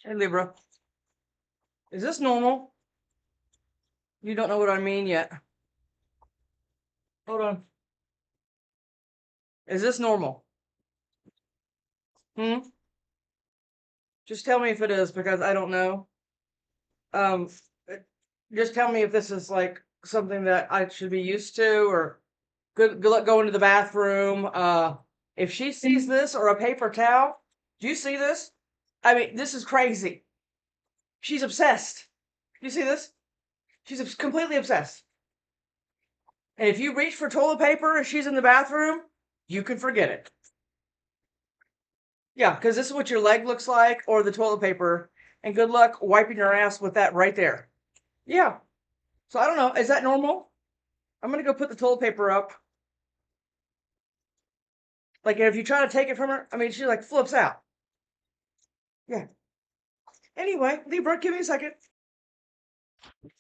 Hey, Libra. Is this normal? You don't know what I mean yet. Hold on. Is this normal? Hmm? Just tell me if it is, because I don't know. Um, uh, just tell me if this is like something that I should be used to, or good luck going to the bathroom. If she sees this or a paper towel, do you see this? I mean, this is crazy. She's obsessed. You see this? She's completely obsessed. And if you reach for toilet paper and she's in the bathroom, you can forget it. Yeah, because this is what your leg looks like, or the toilet paper. And good luck wiping your ass with that right there. Yeah. So I don't know. Is that normal? I'm gonna go put the toilet paper up. Like, if you try to take it from her, I mean, she like flips out. Yeah. Anyway, Libra, give me a second.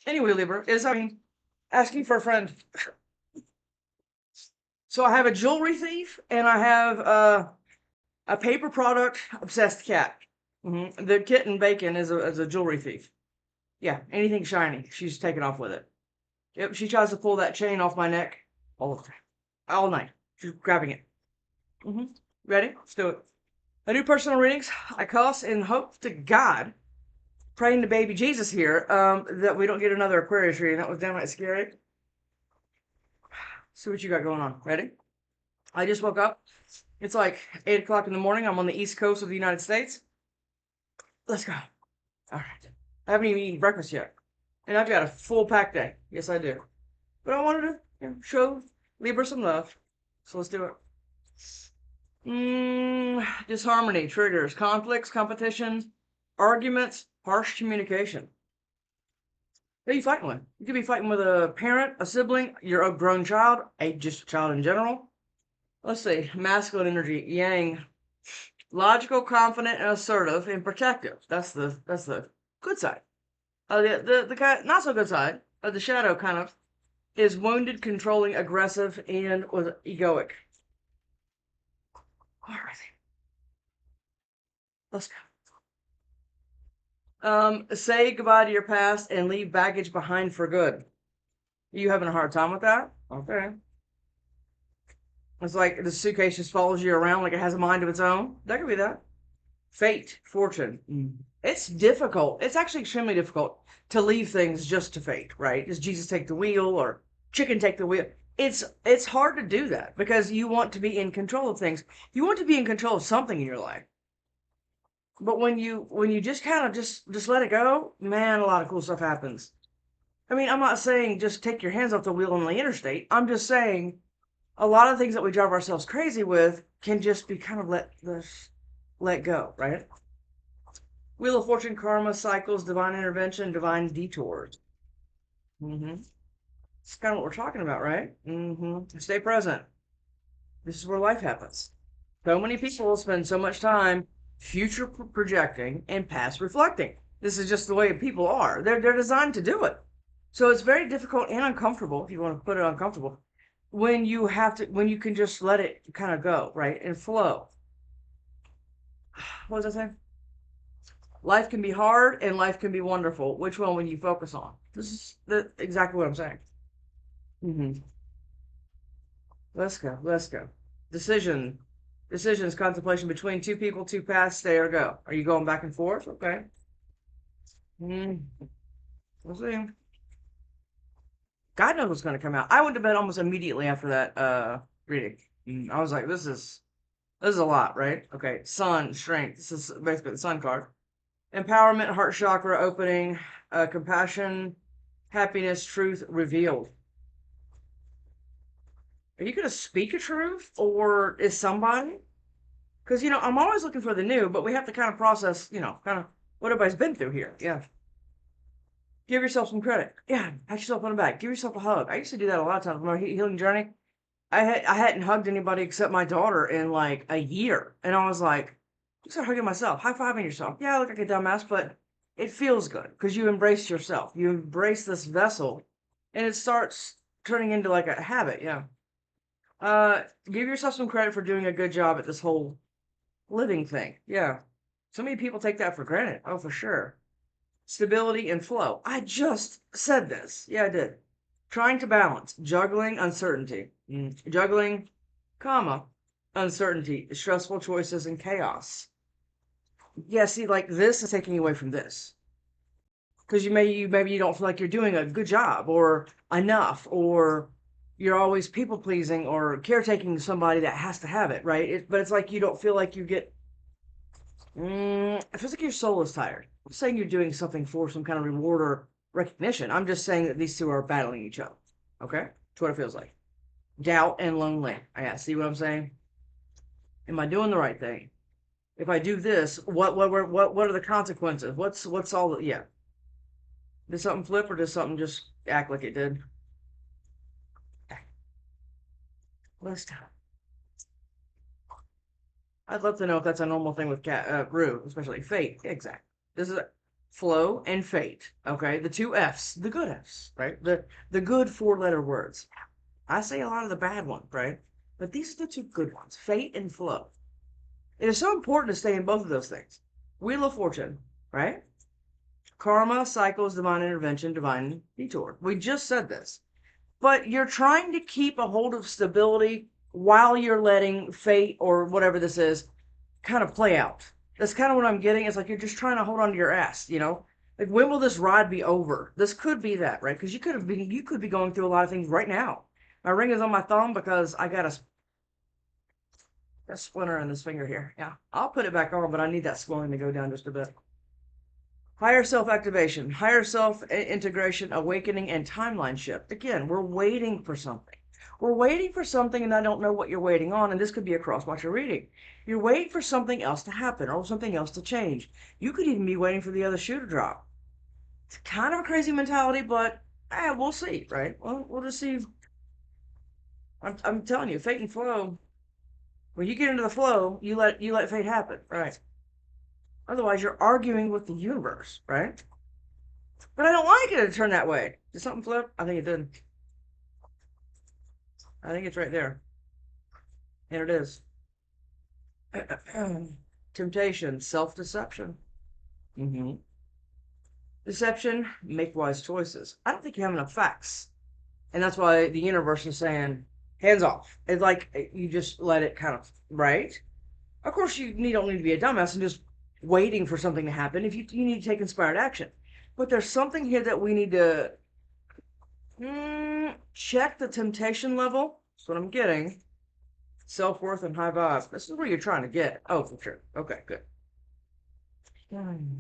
Anyway, Libra, I mean, asking for a friend. So I have a jewelry thief, and I have a paper product obsessed cat. The kitten Bacon is a jewelry thief. Yeah, anything shiny, she's taking off with it. Yep, she tries to pull that chain off my neck all the time, all night. She's grabbing it. Ready? Let's do it. I do personal readings. I cuss and hope to God, praying to baby Jesus here, that we don't get another Aquarius reading. That was downright scary. See what you got going on. Ready? I just woke up. It's like 8 o'clock in the morning. I'm on the East Coast of the United States. Let's go. All right. I haven't even eaten breakfast yet. And I've got a full pack day. Yes, I do. But I wanted to show Libra some love. So let's do it. Disharmony triggers conflicts, competitions, arguments, harsh communication. Who are you fighting with? You could be fighting with a parent, a sibling, your grown child, just a child in general. Let's see. Masculine energy, yang. Logical, confident, and assertive, and protective. That's the good side. The not so good side, the shadow kind of, is wounded, controlling, aggressive, and was egoic. All right. Let's go. Say goodbye to your past and leave baggage behind for good. Are you having a hard time with that? Okay. It's like the suitcase just follows you around like it has a mind of its own. That could be that. Fate, fortune. It's difficult. It's actually extremely difficult to leave things just to fate, right? Does Jesus take the wheel, or chicken take the wheel? It's hard to do that because you want to be in control of things. You want to be in control of something in your life. But when you just kind of just let it go, man, a lot of cool stuff happens. I mean, I'm not saying just take your hands off the wheel on the interstate. I'm just saying a lot of things that we drive ourselves crazy with can just be kind of let go, right? Wheel of Fortune, karma, cycles, divine intervention, divine detours. It's kind of what we're talking about, right? Stay present. This is where life happens. So many people spend so much time future projecting and past reflecting. This is just the way people are. They're designed to do it. So it's very difficult and uncomfortable, if you want to put it uncomfortable, when you can just let it kind of go, right? And flow. What was I saying? Life can be hard and life can be wonderful. Which one will you focus on? This is exactly what I'm saying. Let's go. Let's go. Decision. Decisions, contemplation between two people, two paths, stay or go. Are you going back and forth? Okay. We'll see. God knows what's going to come out. I went to bed almost immediately after that reading. I was like, this is a lot, right? Okay. Sun, strength. This is basically the sun card. Empowerment, heart chakra opening, compassion, happiness, truth revealed. Are you going to speak a truth, or is somebody? Because, I'm always looking for the new, but we have to kind of process, kind of what everybody's been through here. Yeah. Give yourself some credit. Yeah. Pat yourself on the back. Give yourself a hug. I used to do that a lot of times on my healing journey. I hadn't hugged anybody except my daughter in like a year. And I was like, I start hugging myself, high-fiving yourself. Yeah, I look like a dumbass, but it feels good because you embrace yourself. You embrace this vessel, and it starts turning into like a habit. Yeah. Give yourself some credit for doing a good job at this whole living thing. Yeah. So many people take that for granted. Oh, for sure. Stability and flow. I just said this. Yeah, I did. Trying to balance, juggling uncertainty, juggling, comma, uncertainty, stressful choices, and chaos. Yeah, see, like this is taking away from this because maybe you don't feel like you're doing a good job or enough, or you're always people pleasing or caretaking somebody that has to have it, right? But it's like you don't feel like you get. It feels like your soul is tired. I'm saying you're doing something for some kind of reward or recognition. I'm just saying that these two are battling each other. Okay, that's what it feels like. Doubt and lonely. Yeah, see what I'm saying? Am I doing the right thing? If I do this, what are the consequences? What's all the, yeah? Did something flip or did something just act like it did? Let's. I'd love to know if that's a normal thing with Rue, especially fate. Exactly. This is flow and fate. Okay, the two F's, the good F's, right? The good four-letter words. I say a lot of the bad ones, right? But these are the two good ones, fate and flow. It is so important to stay in both of those things. Wheel of Fortune, right? Karma, cycles, divine intervention, divine detour. We just said this. But you're trying to keep a hold of stability while you're letting fate or whatever this is kind of play out. That's kind of what I'm getting. It's like you're just trying to hold on to your ass, you know? Like when will this ride be over? This could be that, right? Because you could be going through a lot of things right now. My ring is on my thumb because I got a splinter in this finger here. Yeah, I'll put it back on, but I need that swelling to go down just a bit. Higher self activation, higher self integration, awakening, and timeline shift. Again, we're waiting for something. We're waiting for something, and I don't know what you're waiting on, and this could be across what you're reading. You're waiting for something else to happen or something else to change. You could even be waiting for the other shoe to drop. It's kind of a crazy mentality, but we'll see, right? Well, we'll just see. I'm telling you, fate and flow. When you get into the flow, you let fate happen, right? Otherwise, you're arguing with the universe, right? But I don't like it to turn that way. Did something flip? I think it did. I think it's right there. And it is. Temptation, self-deception. Mm-hmm. Deception, make wise choices. I don't think you have enough facts. And that's why the universe is saying, hands off. It's like you just let it kind of, right? Of course, don't need to be a dumbass and just waiting for something to happen. If you need to take inspired action. But there's something here that we need to check the temptation level. That's what I'm getting. Self-worth and high vibe. This is where you're trying to get. Oh, for sure. Okay, good.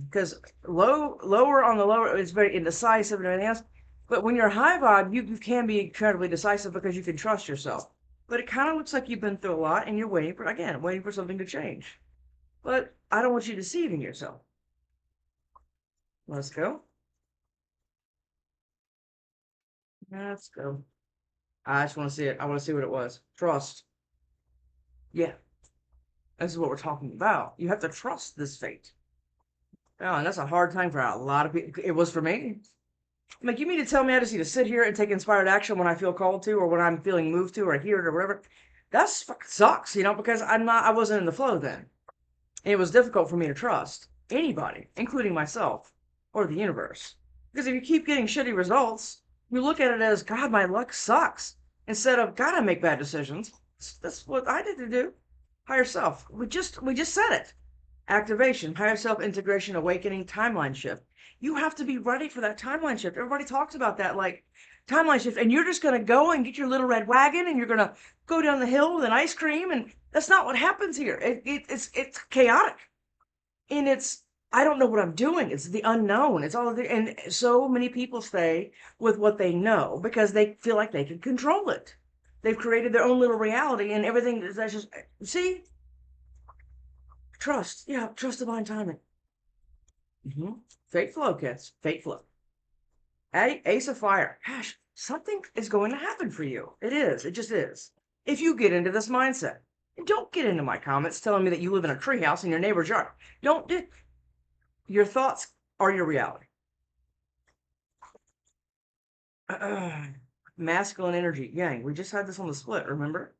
Because lower on the lower, it's very indecisive and everything else. But when you're high vibe, you can be incredibly decisive because you can trust yourself. But it kind of looks like you've been through a lot and you're waiting for something to change. But I don't want you deceiving yourself. Let's go. Let's go. I just want to see it. I want to see what it was. Trust. Yeah, this is what we're talking about. You have to trust this fate. Oh, and that's a hard time for a lot of people. It was for me. Like, you mean to tell me I just need to sit here and take inspired action when I feel called to, or when I'm feeling moved to, or hear it, or whatever? That's fucking sucks, because I wasn't in the flow then. And it was difficult for me to trust anybody, including myself or the universe. Because if you keep getting shitty results, you look at it as, God, my luck sucks. Instead of, God, I make bad decisions. That's what I did to do. Higher self. We just said it. Activation, higher self integration, awakening, timeline shift. You have to be ready for that timeline shift. Everybody talks about that, like timeline shift, and you're just going to go and get your little red wagon and you're going to go down the hill with an ice cream, and that's not what happens here. It's chaotic, and I don't know what I'm doing. It's the unknown. It's all and so many people stay with what they know because they feel like they can control it. They've created their own little reality, and everything that's just see. Trust, yeah, trust divine timing. Fate flow, kids. Fate flow. Ace of fire. Gosh, something is going to happen for you. It is. It just is. If you get into this mindset. And don't get into my comments telling me that you live in a treehouse in your neighbor's yard. Don't do. Your thoughts are your reality. Masculine energy, yang. We just had this on the split, remember?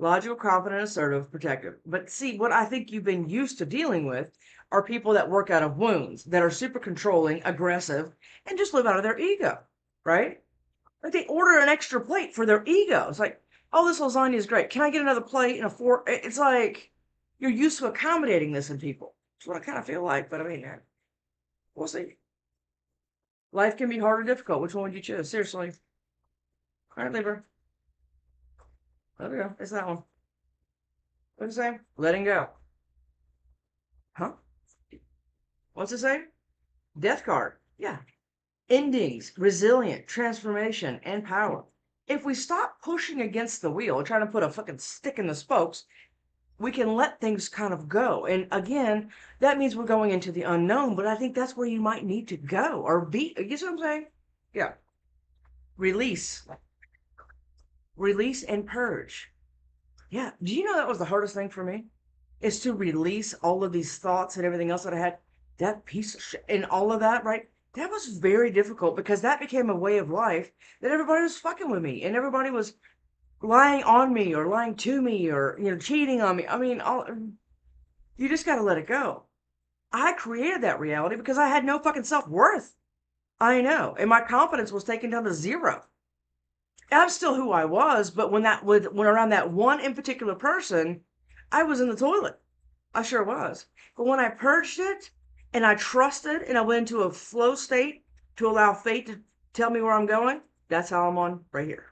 Logical, confident, assertive, protective. But see, what I think you've been used to dealing with are people that work out of wounds, that are super controlling, aggressive, and just live out of their ego, right? Like they order an extra plate for their ego. It's like, oh, this lasagna is great. Can I get another plate and a fork? It's like you're used to accommodating this in people. That's what I kind of feel like. But I mean, we'll see. Life can be hard or difficult. Which one would you choose? Seriously. All right, Libra. There we go. It's that one. What's it say? Letting go. Huh? What's it say? Death card. Yeah. Endings, resilient, transformation, and power. If we stop pushing against the wheel, trying to put a fucking stick in the spokes, we can let things kind of go. And again, that means we're going into the unknown, but I think that's where you might need to go or be. You see what I'm saying? Yeah. Release. Release and purge. Yeah. Do you know that was the hardest thing for me? Is to release all of these thoughts and everything else that I had. That piece of shit and all of that, right? That was very difficult because that became a way of life that everybody was fucking with me and everybody was lying on me or lying to me or, cheating on me. I mean, you just got to let it go. I created that reality because I had no fucking self-worth. I know. And my confidence was taken down to zero. I'm still who I was, but when around that one in particular person, I was in the toilet. I sure was. But when I purged it and I trusted and I went into a flow state to allow fate to tell me where I'm going, that's how I'm on right here.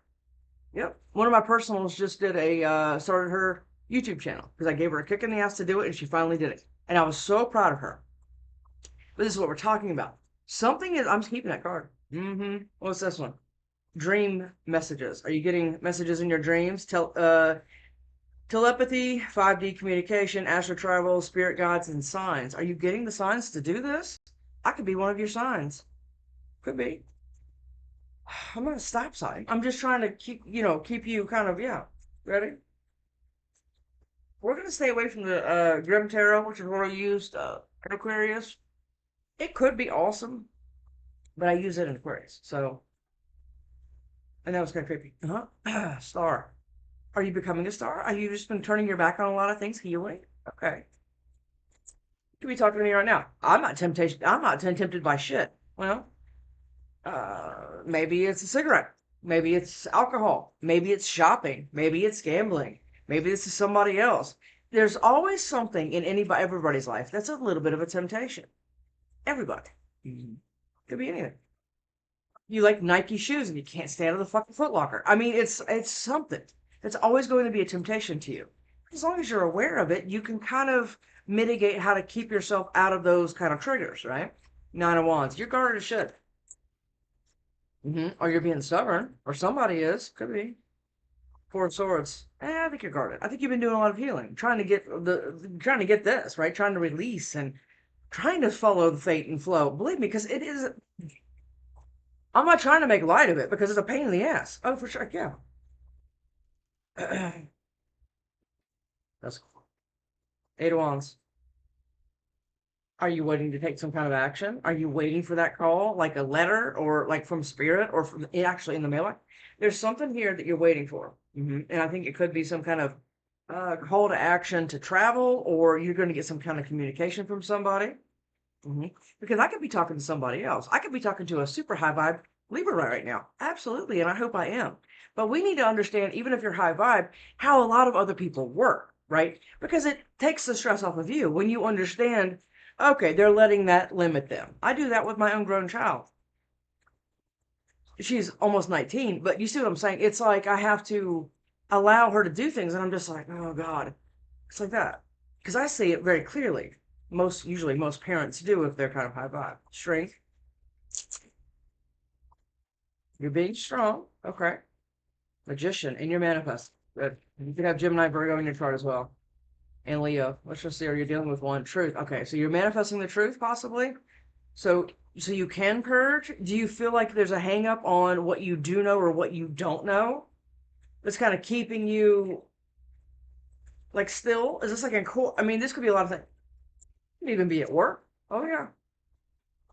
Yep. One of my personals just started her YouTube channel because I gave her a kick in the ass to do it and she finally did it. And I was so proud of her. But this is what we're talking about. I'm keeping that card. What's this one? Dream messages. Are you getting messages in your dreams? Telepathy, 5D communication, astral travel, spirit guides, and signs. Are you getting the signs to do this? I could be one of your signs. Could be. I'm not a stop sign. I'm just trying to keep you kind of, yeah. Ready? We're going to stay away from the Grim Tarot, which is what I used in Aquarius. It could be awesome, but I use it in Aquarius. So, and that was kind of creepy. Star. Are you becoming a star? Have you just been turning your back on a lot of things, healing? Okay. You could be talking to me right now. I'm not tempted by shit. Well, maybe it's a cigarette. Maybe it's alcohol. Maybe it's shopping. Maybe it's gambling. Maybe this is somebody else. There's always something in everybody's life that's a little bit of a temptation. Everybody. Could be anything. You like Nike shoes and you can't stay out of the fucking Foot Locker. I mean, it's something. It's always going to be a temptation to you. As long as you're aware of it, you can kind of mitigate how to keep yourself out of those kind of triggers, right? Nine of Wands. You're guarded as shit. Or you're being stubborn, or somebody is. Could be. Four of Swords. I think you're guarded. I think you've been doing a lot of healing, trying to get this right, trying to release and trying to follow the fate and flow. Believe me, because it is. I'm not trying to make light of it because it's a pain in the ass. Oh, for sure, yeah. That's cool. Eight of Wands. Are you waiting to take some kind of action? Are you waiting for that call, like a letter or like from spirit or from actually in the mail? There's something here that you're waiting for. And I think it could be some kind of call to action to travel, or you're going to get some kind of communication from somebody. Because I could be talking to somebody else. I could be talking to a super high vibe Libra right now. Absolutely. And I hope I am. But we need to understand, even if you're high vibe, how a lot of other people work, right? Because it takes the stress off of you when you understand, okay, they're letting that limit them. I do that with my own grown child. She's almost 19, but you see what I'm saying? It's like I have to allow her to do things, and I'm just like, oh God. It's like that. Because I see it very clearly. Usually most parents do if they're kind of high vibe. Strength. You're being strong. Okay. Magician. And you're manifest. Good. You could have Gemini, Virgo in your chart as well. And Leo. Let's just see, are you dealing with one? Truth. Okay, so you're manifesting the truth, possibly? So you can purge? Do you feel like there's a hang up on what you do know or what you don't know? That's kind of keeping you, like, still? Is this like a cool? I mean, this could be a lot of things. It could even be at work. Oh, yeah.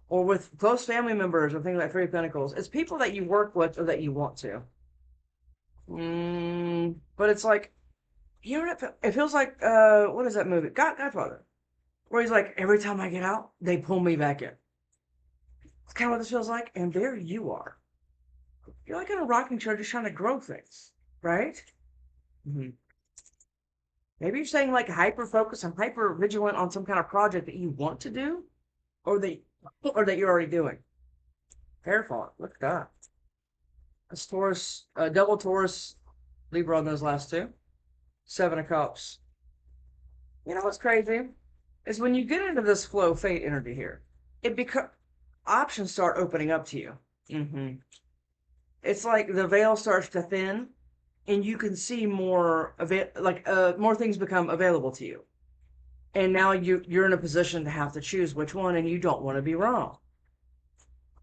Or with close family members or things like Three of Pentacles. It's people that you work with or that you want to. But it's like, You know what? It feels like, what is that movie? Godfather. Where he's like, every time I get out, they pull me back in. It's kind of what this feels like. And there you are. You're like in a rocking chair just trying to grow things, right? Hmm. Maybe you're saying like hyper focus and hyper vigilant on some kind of project that you want to do or that you're already doing. Careful. Look at that. That's Taurus, double Taurus, Libra on those last two. Seven of Cups. You know what's crazy? Is when you get into this flow fate energy here, it become options start opening up to you. Hmm. It's like the veil starts to thin, and you can see more of it. Like more things become available to you, and now you're in a position to have to choose which one, and you don't want to be wrong.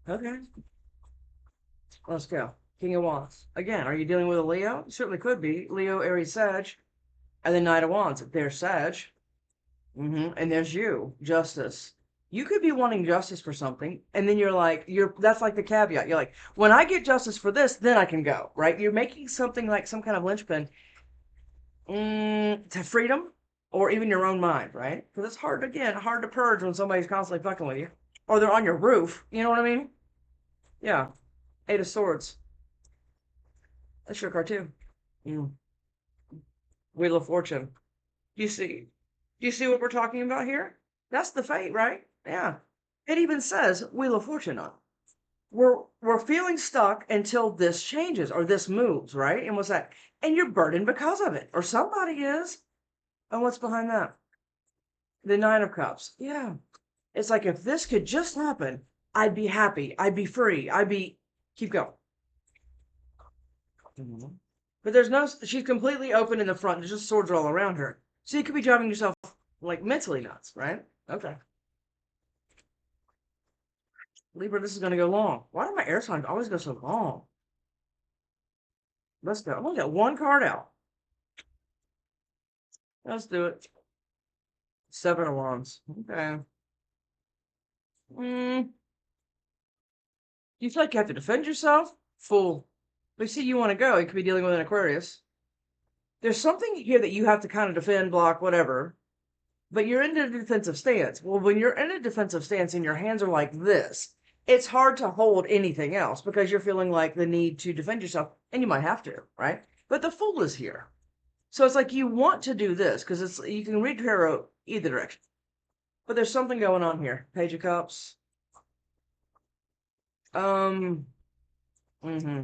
Okay, let's go. King of Wands. Again, are you dealing with a Leo? You certainly could be. Leo, Aries, Sag, and then Knight of Wands. There's Sag. And there's you, justice. You could be wanting justice for something, and then that's like the caveat. You're like, when I get justice for this, then I can go, right? You're making something like some kind of linchpin to freedom or even your own mind, right? Because it's hard to purge when somebody's constantly fucking with you, or they're on your roof. You know what I mean? Yeah. Eight of Swords. That's your card too. Mm. Wheel of Fortune. You see, do you see what we're talking about here? That's the fate, right? Yeah. It even says Wheel of Fortune on it. We're feeling stuck until this changes or this moves, right? And what's that? And you're burdened because of it, or somebody is. And what's behind that? The Nine of Cups. Yeah. It's like if this could just happen, I'd be happy. I'd be free. Keep going. Mhm. But there's no, she's completely open in the front. There's just swords all around her. So you could be driving yourself like mentally nuts, right? Okay. Libra, this is going to go long. Why do my air signs always go so long? Let's go. I'm going to get one card out. Let's do it. Seven of Wands. Okay. You feel like you have to defend yourself? Fool. But you see, you want to go. You could be dealing with an Aquarius. There's something here that you have to kind of defend, block, whatever. But you're in a defensive stance. Well, when you're in a defensive stance and your hands are like this, it's hard to hold anything else because you're feeling like the need to defend yourself, and you might have to, right? But the Fool is here. So it's like you want to do this because you can read tarot either direction. But there's something going on here. Page of Cups. Um, mm-hmm.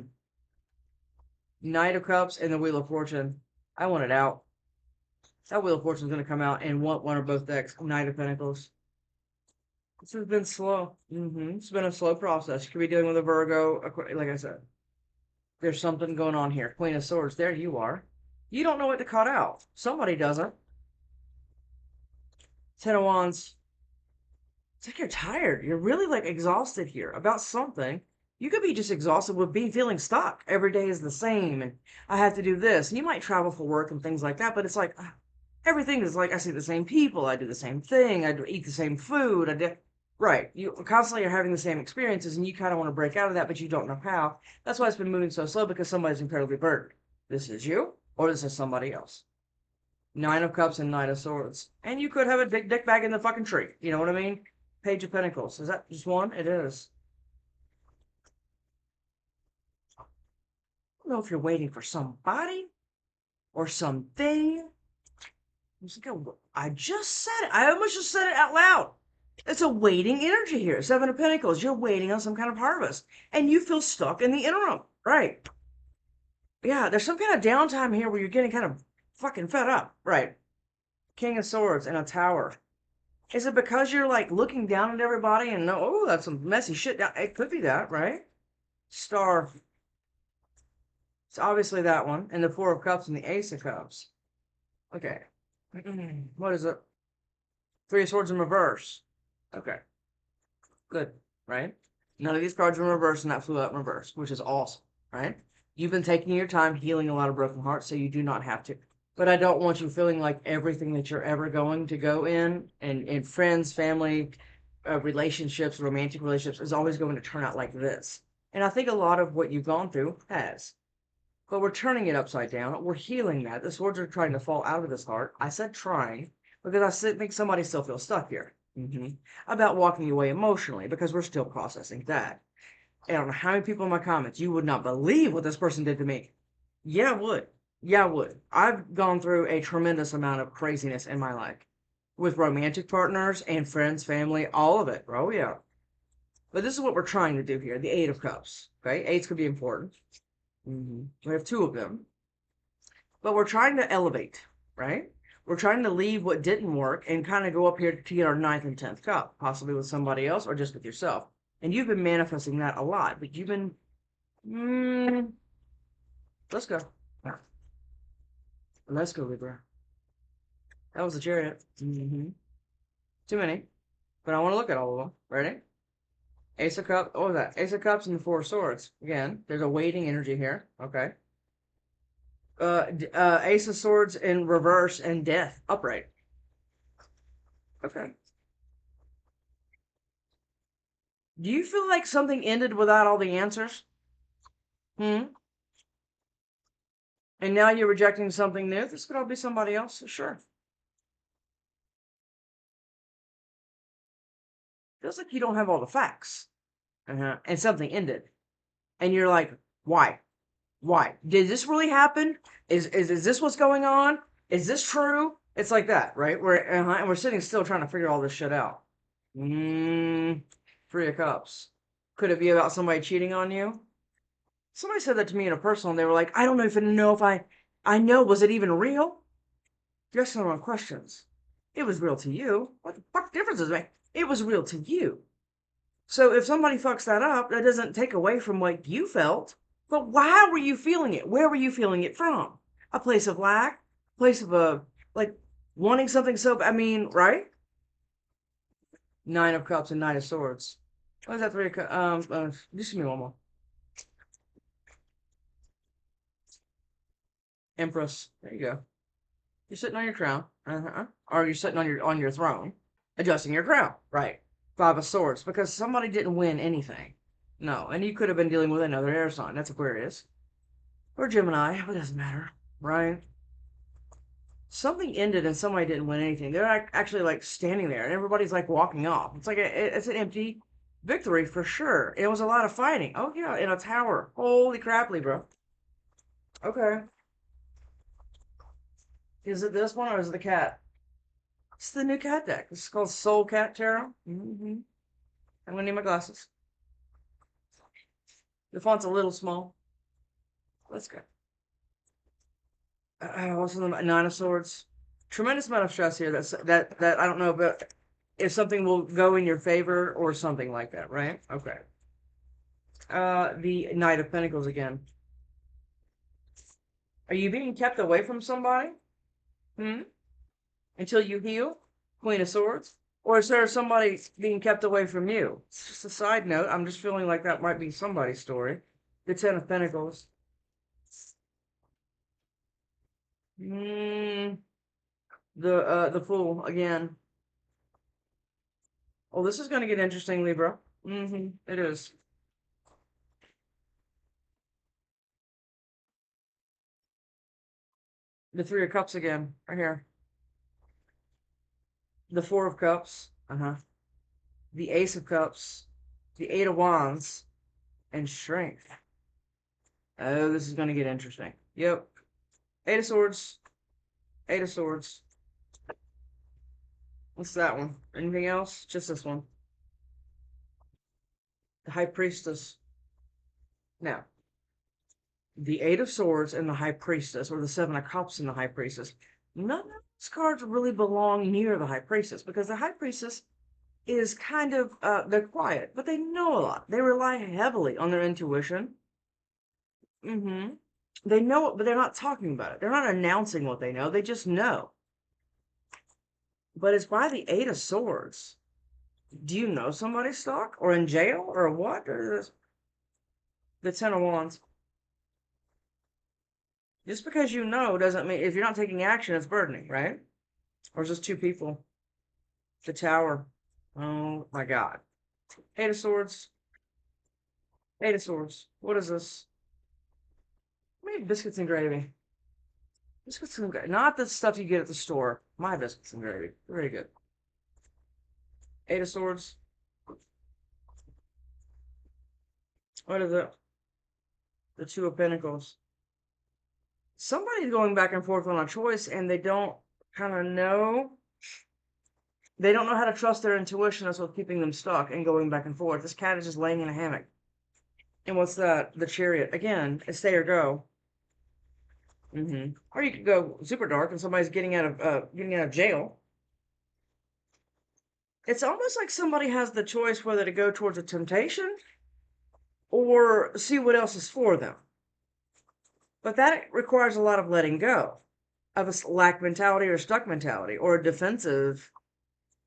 Knight of Cups and the Wheel of Fortune. I want it out. That Wheel of Fortune is going to come out and want one or both decks. Knight of Pentacles. This has been slow. It's been a slow process. You could be dealing with a Virgo, like I said. There's something going on here. Queen of Swords. There you are. You don't know what to cut out. Somebody doesn't. Ten of Wands. It's like you're tired. You're really like exhausted here about something. You could be just exhausted with feeling stuck. Every day is the same, and I have to do this. And you might travel for work and things like that, but it's like everything is like I see the same people. I do the same thing. I eat the same food. Right. You constantly are having the same experiences, and you kind of want to break out of that, but you don't know how. That's why it's been moving so slow because somebody's incredibly burdened. This is you, or this is somebody else. Nine of Cups and Knight of Swords. And you could have a big dick bag in the fucking tree. You know what I mean? Page of Pentacles. Is that just one? It is. I don't know if you're waiting for somebody or something. I just said it. I almost just said it out loud. It's a waiting energy here. Seven of Pentacles. You're waiting on some kind of harvest. And you feel stuck in the interim. Right. Yeah, there's some kind of downtime here where you're getting kind of fucking fed up. Right. King of Swords and a Tower. Is it because you're like looking down at everybody and know, oh, that's some messy shit? It could be that, right? Star. It's obviously that one. And the Four of Cups and the Ace of Cups. Okay. What is it? Three of Swords in reverse. Okay. Good, right? None of these cards are in reverse, and that flew out in reverse, which is awesome, right? You've been taking your time healing a lot of broken hearts, so you do not have to. But I don't want you feeling like everything that you're ever going to go in friends, family, relationships, romantic relationships, is always going to turn out like this. And I think a lot of what you've gone through has. but we're turning it upside down. We're healing that. The swords are trying to fall out of this heart. I said trying because I think somebody still feels stuck here. About walking away emotionally because we're still processing that. I don't know how many people in my comments, you would not believe what this person did to me. Yeah, I would. Yeah, I would. I've gone through a tremendous amount of craziness in my life with romantic partners and friends, family, all of it. Oh, yeah. But this is what we're trying to do here, the Eight of Cups. Okay, eights could be important. We have two of them. But we're trying to elevate, right? We're trying to leave what didn't work and kind of go up here to get our ninth and 10th cup, possibly with somebody else or just with yourself. And you've been manifesting that a lot, but you've been, let's go. Let's go, Libra. That was the Chariot. Too many. But I want to look at all of them. Ready? Ace of Cups. What was that? Ace of Cups and the Four of Swords. Again, there's a waiting energy here. Okay. Ace of Swords in reverse and Death upright. Okay. Do you feel like something ended without all the answers? And now you're rejecting something new? This could all be somebody else, sure. Feels like you don't have all the facts. And something ended. And you're like, why? Why? Did this really happen? Is this what's going on? Is this true? It's like that, right? And we're sitting still trying to figure all this shit out. Three of Cups. Could it be about somebody cheating on you? Somebody said that to me in a personal, and they were like, I don't even know if I know, was it even real? Yes or no questions. It was real to you. What the fuck difference does it make? It was real to you. So if somebody fucks that up, that doesn't take away from what you felt. But how were you feeling it? Where were you feeling it from? A place of lack? A place of like wanting something so, I mean, right? Nine of Cups and Knight of Swords. What is that? Three of Cups? Just give me one more. Empress. There you go. You're sitting on your crown. Or you're sitting on your throne, adjusting your crown. Right. Five of Swords. Because somebody didn't win anything. No. And you could have been dealing with another air sign. That's Aquarius. Or Gemini. It doesn't matter. Right? Something ended and somebody didn't win anything. They're actually like standing there and everybody's like walking off. It's like it's an empty victory for sure. It was a lot of fighting. Oh yeah, in a tower. Holy crap, Libra. Okay. Is it this one or is it the cat? It's the new cat deck. This is called Soul Cat Tarot. I'm gonna need my glasses. The font's a little small. Let's go. What's the Nine of Swords? Tremendous amount of stress here. That I don't know, but if something will go in your favor or something like that, right? Okay. The Knight of Pentacles again. Are you being kept away from somebody? Until you heal? Queen of Swords? Or is there somebody being kept away from you? It's just a side note. I'm just feeling like that might be somebody's story. The Ten of Pentacles. The Fool again. Oh, this is going to get interesting, Libra. It is. The Three of Cups again, right here. The Four of Cups. The Ace of Cups. The Eight of Wands. And Strength. Oh, this is going to get interesting. Yep. Eight of Swords. Eight of Swords. What's that one? Anything else? Just this one. The High Priestess. Now, the Eight of Swords and the High Priestess, or the Seven of Cups and the High Priestess. None of these cards really belong near the High Priestess because the High Priestess is kind of, they're quiet, but they know a lot. They rely heavily on their intuition. They know it, but they're not talking about it. They're not announcing what they know. They just know. But it's by the Eight of Swords. Do you know somebody stuck or in jail or what? Or the Ten of Wands. Just because you know doesn't mean if you're not taking action, it's burdening, right? Or is this two people? The Tower. Oh my God. Eight of Swords. Eight of Swords. What is this? me biscuits and gravy. Biscuits and gravy. Not the stuff you get at the store. My biscuits and gravy. Very good. Eight of Swords. What is it? The Two of Pentacles. Somebody's going back and forth on a choice and they don't kind of know. They don't know how to trust their intuition. That's what's keeping them stuck and going back and forth. This cat is just laying in a hammock. And what's that? The Chariot. Again, it's stay or go. Or you could go super dark and somebody's getting out of jail. It's almost like somebody has the choice whether to go towards a temptation or see what else is for them. But that requires a lot of letting go of a lack mentality or stuck mentality or a defensive.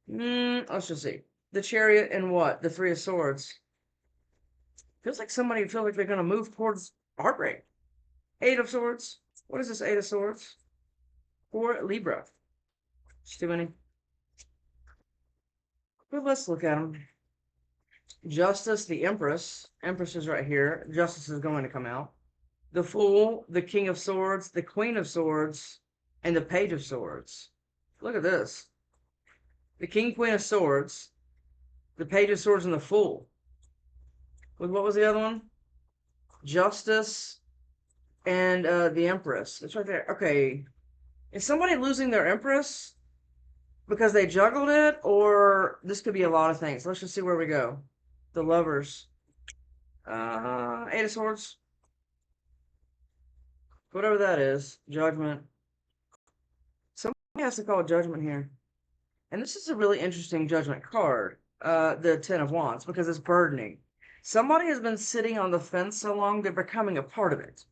Let's just see. The Chariot and what? The Three of Swords. Feels like somebody feels like they're going to move towards heartbreak. Eight of Swords. What is this Eight of Swords? For Libra. It's too many. But let's look at them. Justice, the Empress. Empress is right here. Justice is going to come out. The Fool, the King of Swords, the Queen of Swords, and the Page of Swords. Look at this. The King, Queen of Swords, the Page of Swords, and the Fool. What was the other one? Justice and the Empress. It's right there. Okay. Is somebody losing their Empress because they juggled it? Or this could be a lot of things. Let's just see where we go. The Lovers. Eight of Swords. Whatever that is. Judgment. Somebody has to call Judgment here. And this is a really interesting Judgment card. The Ten of Wands. Because it's burdening. Somebody has been sitting on the fence so long, they're becoming a part of it.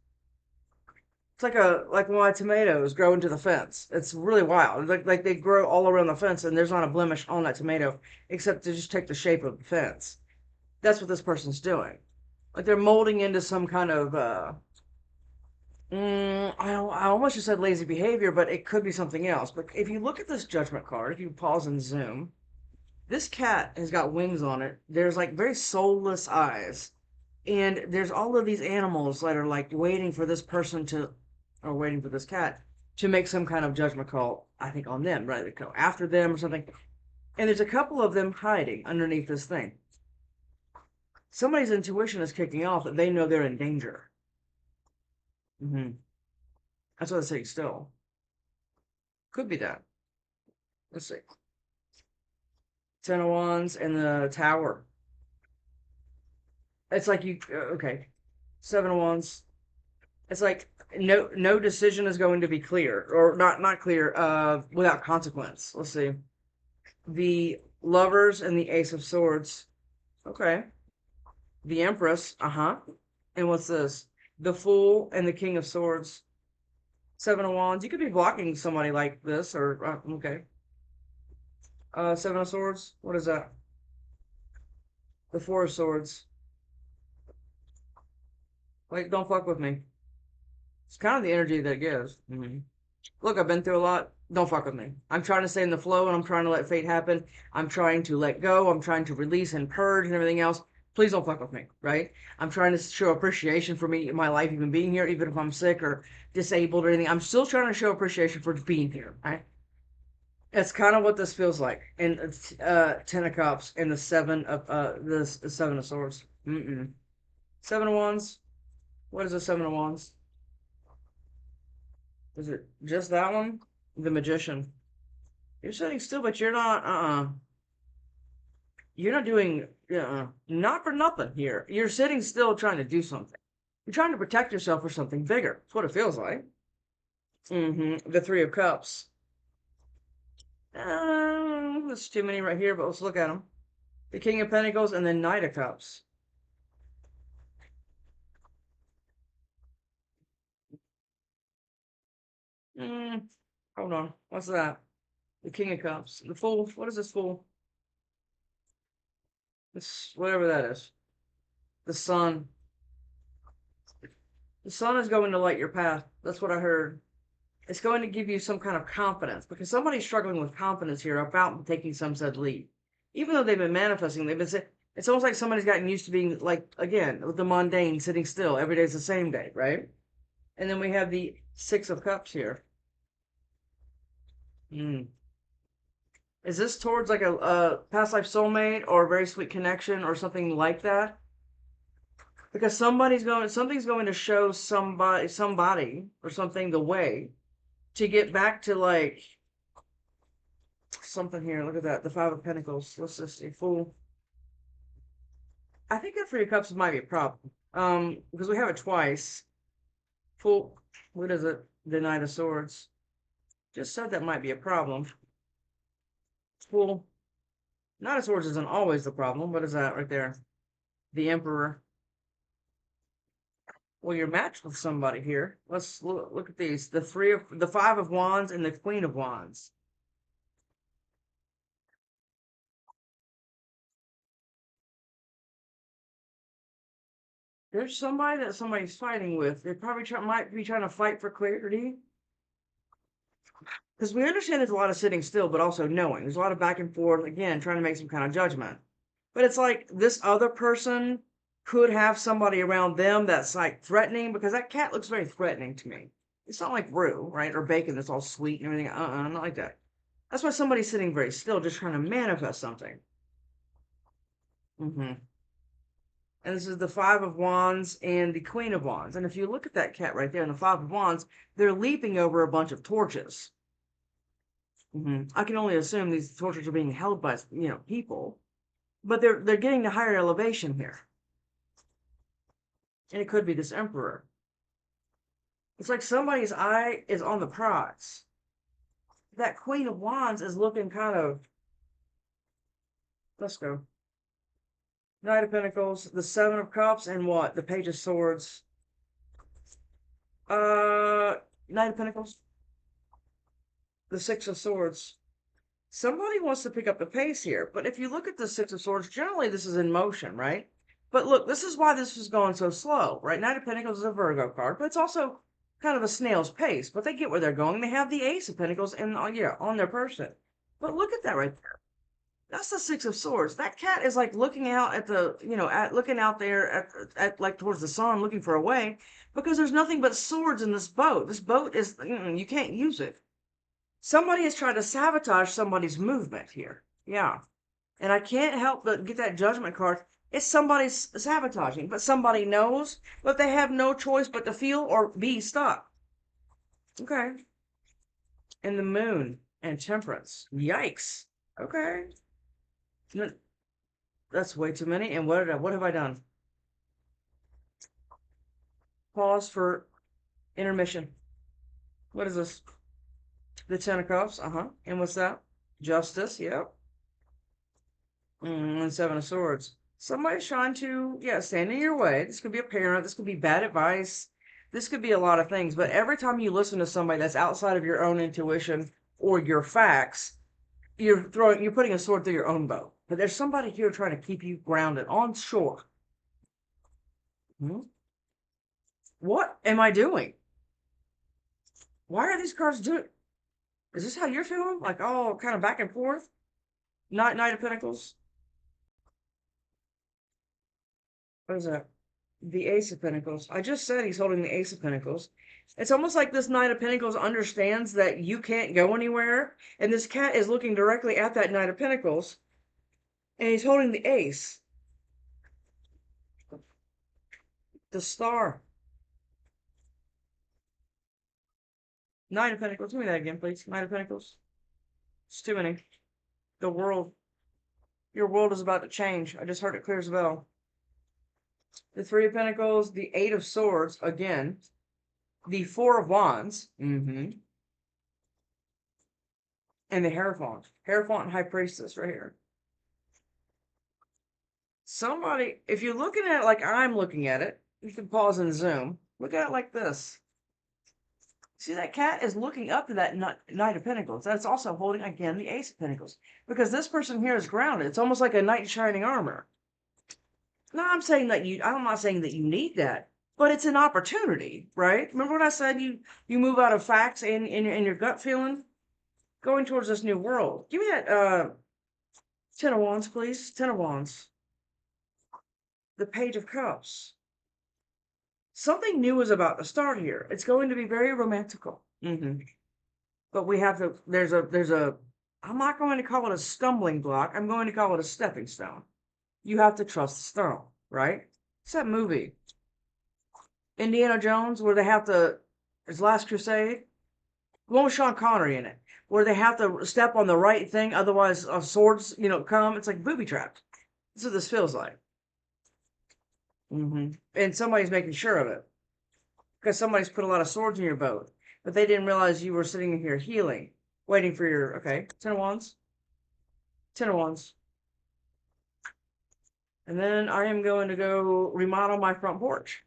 It's like why tomatoes grow into the fence. It's really wild. Like they grow all around the fence, and there's not a blemish on that tomato, except to just take the shape of the fence. That's what this person's doing. Like they're molding into some kind of I almost just said lazy behavior, but it could be something else. But if you look at this Judgment card, if you pause and zoom, this cat has got wings on it. There's like very soulless eyes. And there's all of these animals that are like waiting for this person to, or waiting for this cat to make some kind of judgment call, I think, on them, right? They go after them or something. And there's a couple of them hiding underneath this thing. Somebody's intuition is kicking off that they know they're in danger. That's what I'm saying still. Could be that. Let's see. Ten of Wands and the Tower. It's like you, okay. Seven of Wands. It's like no decision is going to be clear, or not clear, without consequence. Let's see. The Lovers and the Ace of Swords. Okay. The Empress. And what's this? The Fool and the King of Swords. Seven of Wands. You could be blocking somebody like this, or okay. Seven of Swords. What is that? The Four of Swords. Like, don't fuck with me. It's kind of the energy that it gives. Look, I've been through a lot. Don't fuck with me. I'm trying to stay in the flow, and I'm trying to let fate happen. I'm trying to let go. I'm trying to release and purge and everything else. Please don't fuck with me, right? I'm trying to show appreciation for me, my life, even being here, even if I'm sick or disabled or anything. I'm still trying to show appreciation for being here, right? It's kind of what this feels like. And it's Ten of Cups and the Seven of the Seven of Swords. Seven of Wands. What is the Seven of Wands? Is it just that one? The Magician. You're sitting still, but you're not, You're not doing, not for nothing here. You're sitting still trying to do something. You're trying to protect yourself for something bigger. That's what it feels like. The Three of Cups. There's too many right here, but let's look at them. The King of Pentacles and the Knight of Cups. Hold on. What's that? The King of Cups. The Fool. What is this Fool? This, whatever that is. The Sun. The Sun is going to light your path. That's what I heard. It's going to give you some kind of confidence, because somebody's struggling with confidence here about taking some said leap. Even though they've been manifesting, it's almost like somebody's gotten used to being, like, again, with the mundane, sitting still. Every day's the same day, right? And then we have the Six of Cups here. Mm. Is this towards like a past life soulmate or a very sweet connection or something like that? Because something's going to show somebody or something the way to get back to like something here. Look at that, the Five of Pentacles. Let's just see, Fool. I think that Three of Cups might be a problem. Because we have it twice. Fool. What is it? The Knight of Swords. Just said that might be a problem. Fool. Knight of Swords isn't always the problem. What is that right there? The Emperor. Well, you're matched with somebody here. Let's look at these. The Five of Wands and the Queen of Wands. There's somebody that somebody's fighting with. They probably might be trying to fight for clarity. Because we understand there's a lot of sitting still, but also knowing. There's a lot of back and forth, again, trying to make some kind of judgment. But it's like this other person could have somebody around them that's like threatening, because that cat looks very threatening to me. It's not like Rue, right? Or Bacon that's all sweet and everything. Not like that. That's why somebody's sitting very still, just trying to manifest something. And this is the Five of Wands and the Queen of Wands. And if you look at that cat right there and the Five of Wands, they're leaping over a bunch of torches. I can only assume these torches are being held by, people, but they're getting to higher elevation here, and it could be this Emperor. It's like somebody's eye is on the prize. That Queen of Wands is looking kind of. Let's go. Knight of Pentacles, the Seven of Cups, and what? The Page of Swords. Knight of Pentacles, the Six of Swords. Somebody wants to pick up the pace here, but if you look at the Six of Swords, generally this is in motion, right? But look, this is why this was going so slow, right? Knight of Pentacles is a Virgo card, but it's also kind of a snail's pace, but they get where they're going. They have the Ace of Pentacles and on their person. But look at that right there. That's the Six of Swords. That cat is like looking out at the, looking out there at like towards the sun, looking for a way, because there's nothing but swords in this boat. This boat is, you can't use it. Somebody is trying to sabotage somebody's movement here. Yeah. And I can't help but get that judgment card. It's somebody's sabotaging, but somebody knows, but they have no choice but to feel or be stuck. Okay. And the Moon and Temperance. Yikes. Okay. That's way too many. And what have I done? Pause for intermission. What is this? The Ten of Cups. And what's that? Justice. Yep. And Seven of Swords. Somebody's trying to, stand in your way. This could be a parent. This could be bad advice. This could be a lot of things. But every time you listen to somebody that's outside of your own intuition or your facts, you're putting a sword through your own bow. But there's somebody here trying to keep you grounded on shore. What am I doing? Why are these cards doing? Is this how you're feeling? Like, all kind of back and forth? Knight of Pentacles. What is that? The Ace of Pentacles. I just said he's holding the Ace of Pentacles. It's almost like this Knight of Pentacles understands that you can't go anywhere, and this cat is looking directly at that Knight of Pentacles, and he's holding the Ace. The Star. Knight of Pentacles. Give me that again, please. Knight of Pentacles. It's too many. The world. Your world is about to change. I just heard it clear as a bell. The Three of Pentacles, the Eight of Swords, again. The Four of Wands. And the Hierophant. Hierophant and High Priestess right here. Somebody, if you're looking at it like I'm looking at it, you can pause and zoom. Look at it like this. See, that cat is looking up to that Knight of Pentacles. That's also holding, again, the Ace of Pentacles. Because this person here is grounded. It's almost like a knight in shining armor. No, I'm not saying that you need that, but it's an opportunity, right? Remember what I said? You move out of facts and your gut feeling, going towards this new world. Give me that Ten of Wands, please. Ten of Wands. The Page of Cups. Something new is about to start here. It's going to be very romantical. But we have to, I'm not going to call it a stumbling block. I'm going to call it a stepping stone. You have to trust the stone, right? It's that movie, Indiana Jones, where they have to, it's Last Crusade, the one with Sean Connery in it, where they have to step on the right thing, otherwise swords, come. It's like booby trapped. That's what this feels like. And somebody's making sure of it because somebody's put a lot of swords in your boat, but they didn't realize you were sitting here healing, waiting for your, okay, 10 of Wands, 10 of Wands. And then I am going to go remodel my front porch.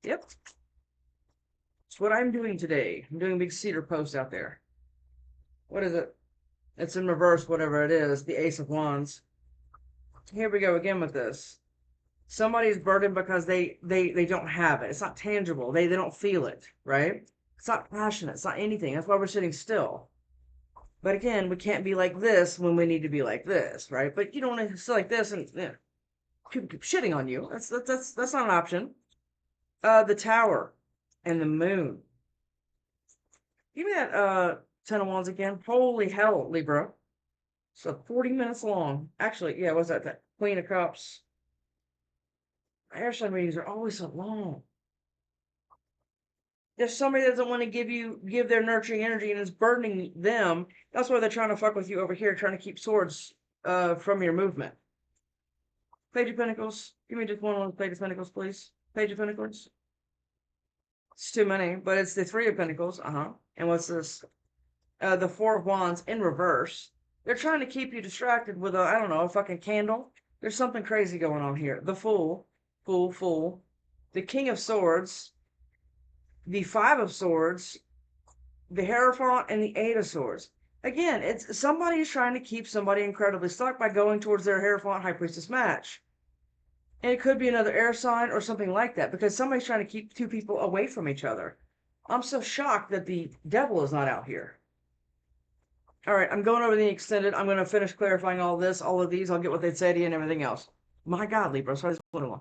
Yep. That's what I'm doing today. I'm doing a big cedar post out there. What is it? It's in reverse, whatever it is, the Ace of Wands. Here we go again with this. Somebody's burdened because they don't have it. It's not tangible. They don't feel it, right? It's not passionate. It's not anything. That's why we're sitting still. But again, we can't be like this when we need to be like this, right? But you don't want to sit like this and people keep shitting on you. That's not an option. The Tower and the Moon. Give me that 10 of Wands again. Holy hell, Libra. So 40 minutes long. Actually, yeah, what's that? Queen of Cups. Air sign readings are always so long. If somebody doesn't want to give their nurturing energy and is burdening them, that's why they're trying to fuck with you over here, trying to keep swords from your movement. Page of Pentacles. Give me just one on Page of Pentacles, please. Page of Pentacles. It's too many, but it's the Three of Pentacles. And what's this? The Four of Wands in reverse. They're trying to keep you distracted with I don't know, a fucking candle. There's something crazy going on here. The Fool. Fool. The King of Swords. The Five of Swords. The Hierophant and the Eight of Swords. Again, it's somebody is trying to keep somebody incredibly stuck by going towards their Hierophant High Priestess match. And it could be another air sign or something like that, because somebody's trying to keep two people away from each other. I'm so shocked that the devil is not out here. All right, I'm going over the extended. I'm going to finish clarifying all of these. I'll get what they say to you and everything else. My God, Libra, sorry, this one.